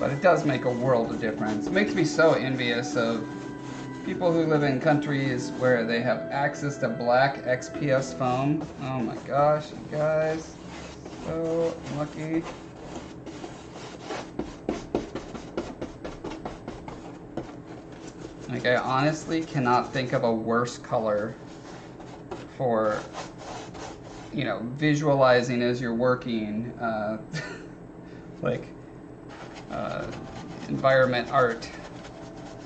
But it does make a world of difference. It makes me so envious of people who live in countries where they have access to black XPS foam. Oh my gosh, you guys. So lucky. Like, I honestly cannot think of a worse color for, you know, visualizing as you're working, like, environment art.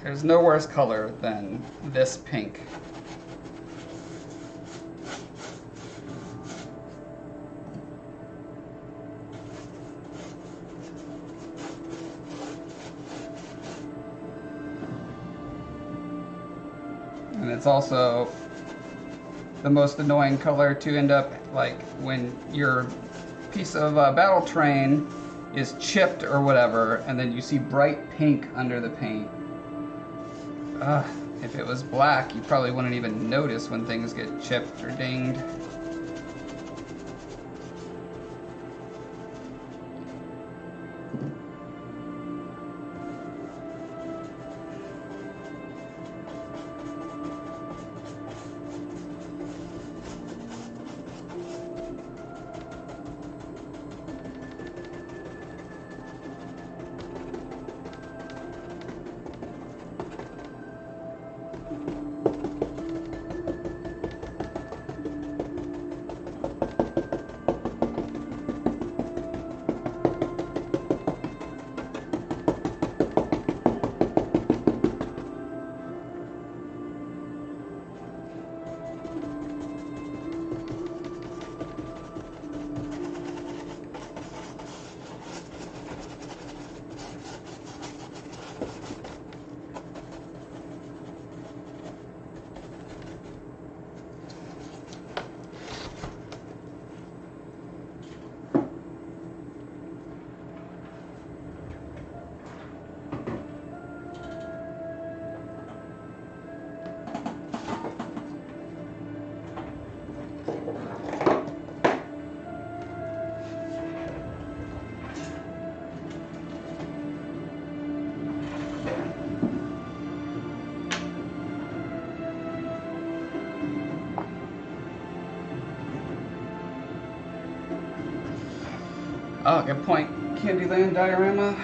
There's no worse color than this pink. And it's also the most annoying color to end up, like, when your piece of battle train is chipped or whatever, and then you see bright pink under the paint. If it was black, you probably wouldn't even notice when things get chipped or dinged. Oh, good point. Candyland diorama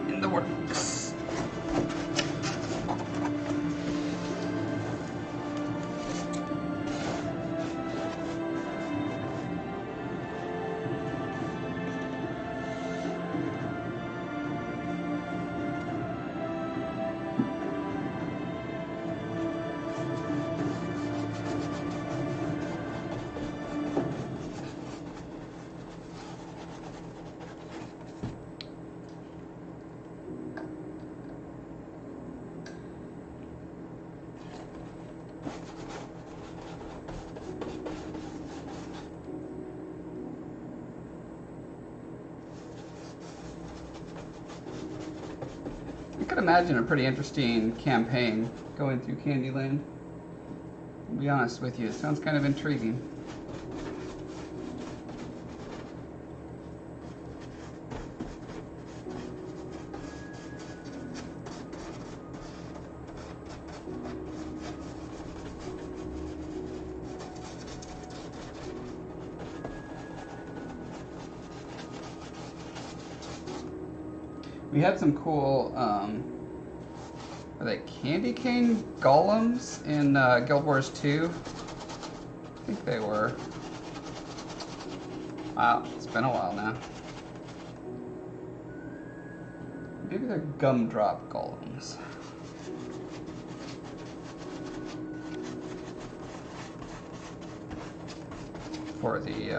in the works. I could imagine a pretty interesting campaign going through Candyland. I'll be honest with you, it sounds kind of intriguing. We had some cool, are they candy cane golems in Guild Wars 2? I think they were. Wow, it's been a while now. Maybe they're gumdrop golems. for the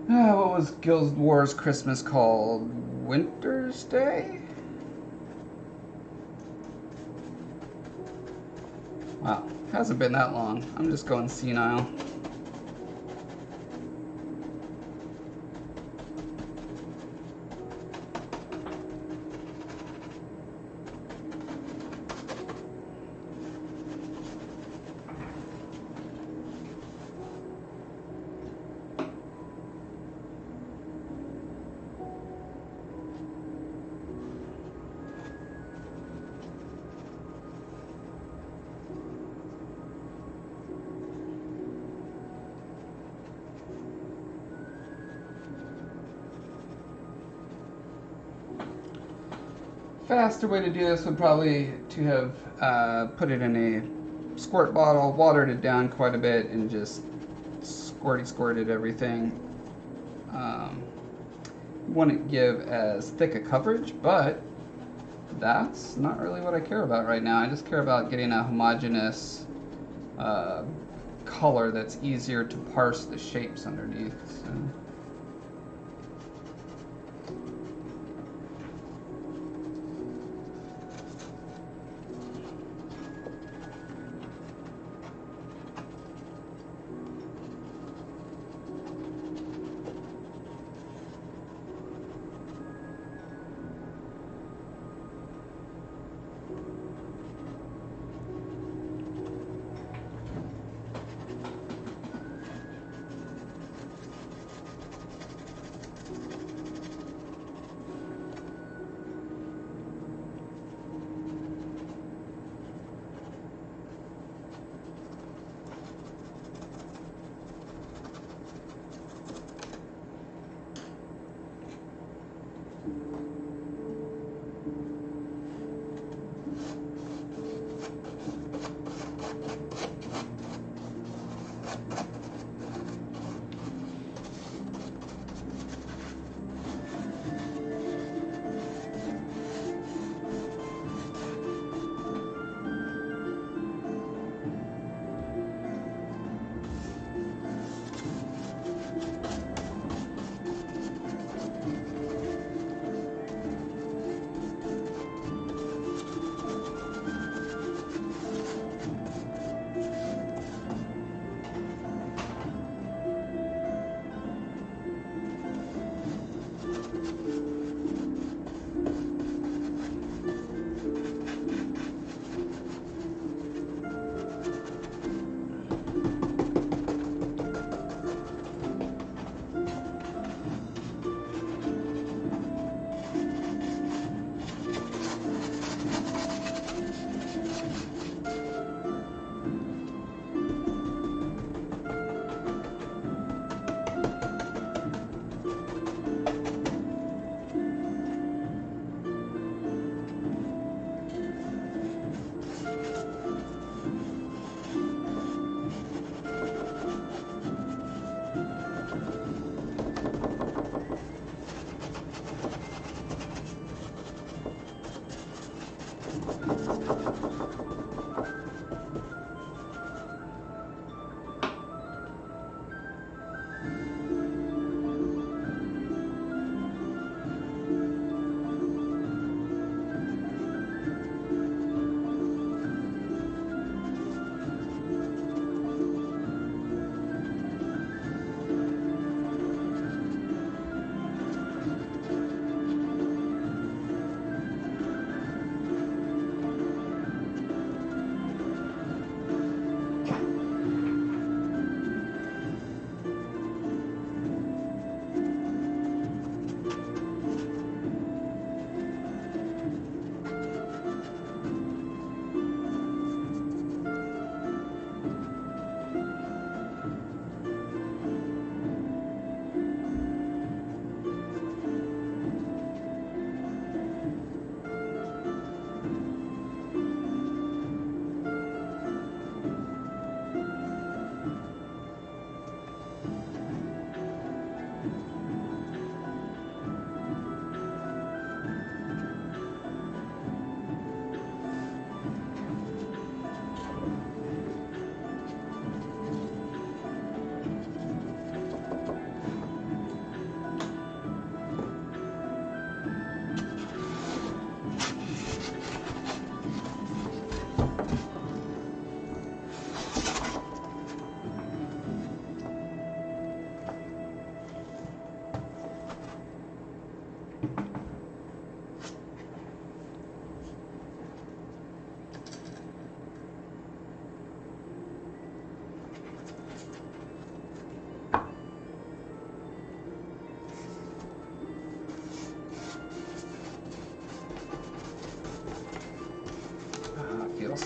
what was Guild Wars Christmas called? Winter's Day? Wow, hasn't been that long. I'm just going senile. Faster way to do this would probably to have put it in a squirt bottle, watered it down quite a bit, and just squirted everything. Wouldn't give as thick a coverage, but that's not really what I care about right now. I just care about getting a homogeneous color that's easier to parse the shapes underneath. So.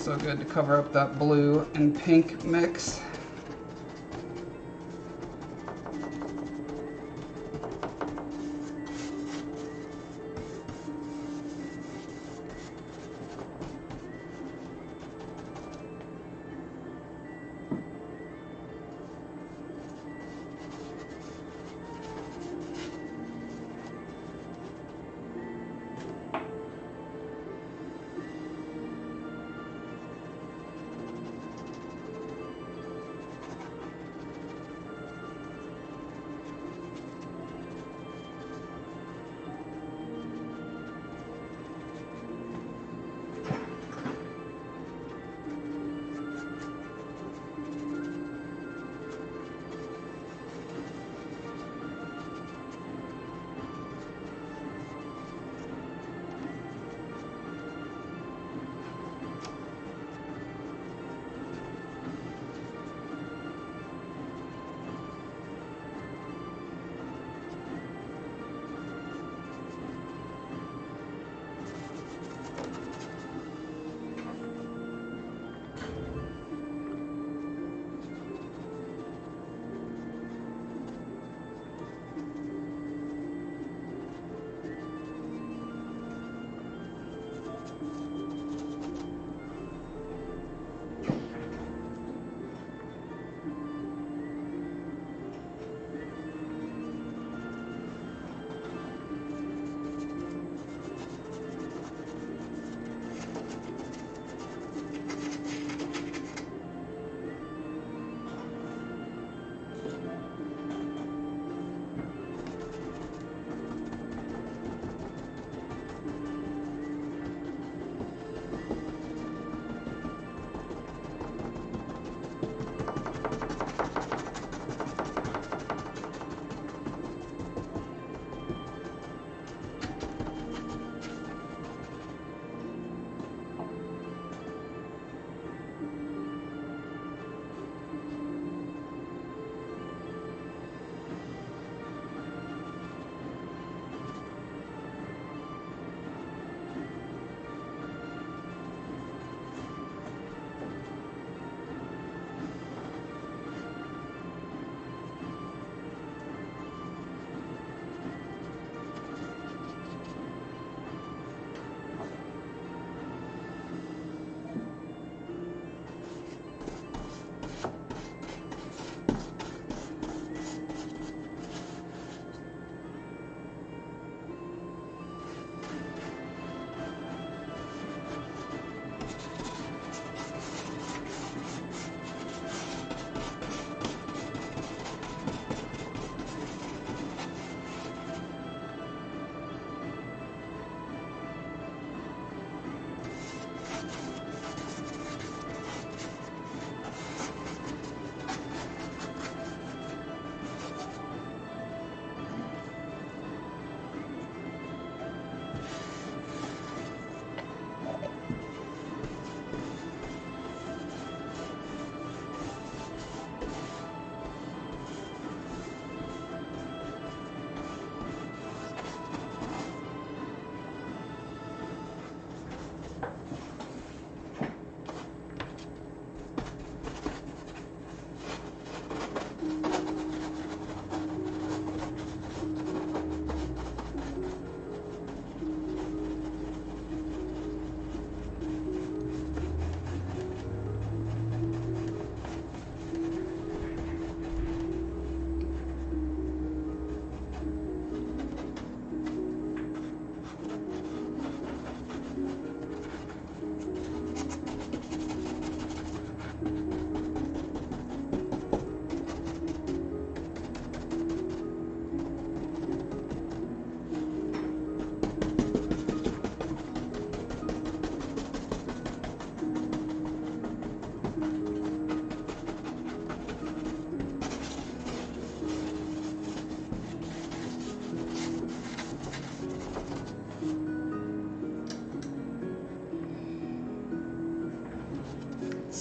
So good to cover up that blue and pink mix.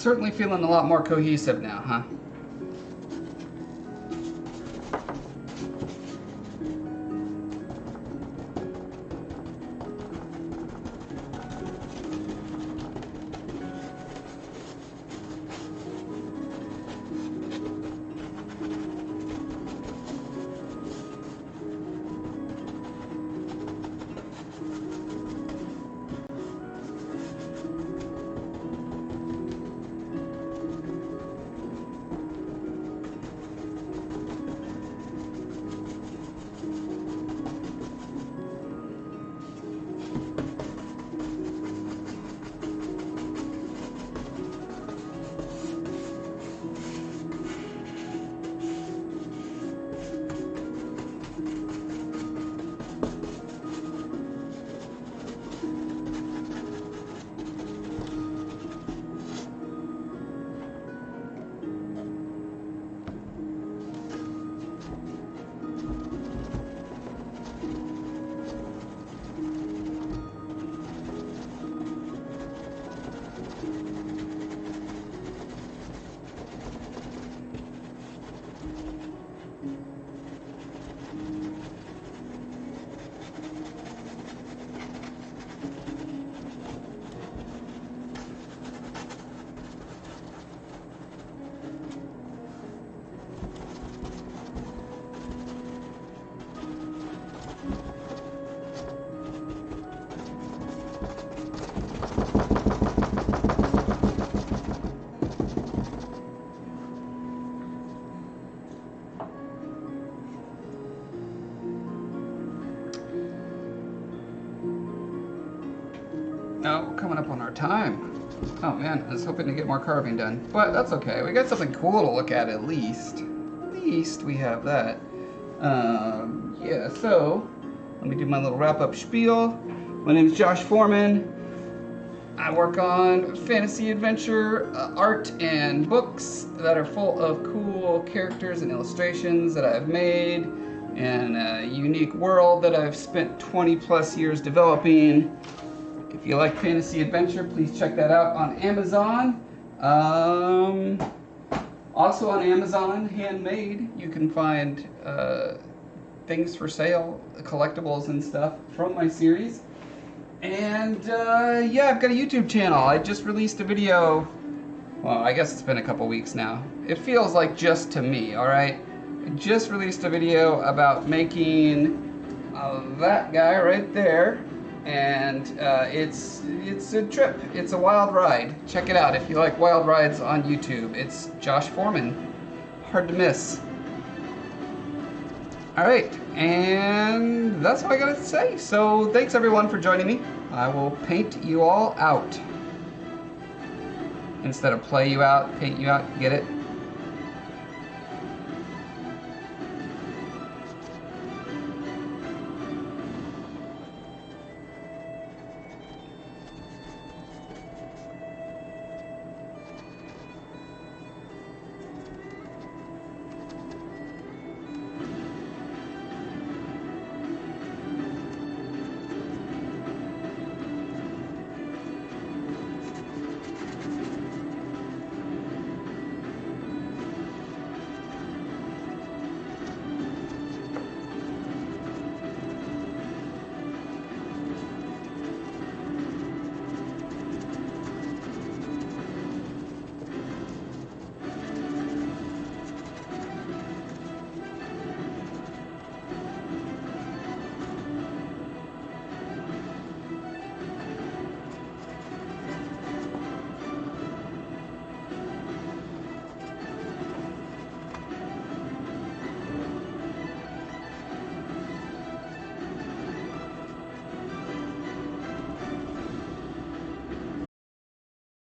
Certainly feeling a lot more cohesive now, huh? coming up on our time. Oh man, I was hoping to get more carving done, but that's okay. We got something cool to look at least. At least we have that. Yeah, so let me do my little wrap-up spiel. My name is Josh Foreman. I work on fantasy adventure art and books that are full of cool characters and illustrations that I've made, and a unique world that I've spent 20 plus years developing. If you like fantasy adventure, please check that out on Amazon. Also on Amazon, handmade, you can find things for sale, collectibles and stuff from my series. And yeah, I've got a YouTube channel. I just released a video. Well, I guess it's been a couple weeks now. It feels like just to me, alright? I just released a video about making that guy right there. And it's a trip. It's a wild ride. Check it out if you like wild rides on YouTube. It's Josh Foreman. Hard to miss. Alright, and that's all I gotta say. So thanks everyone for joining me. I will paint you all out. Instead of play you out, paint you out. Get it?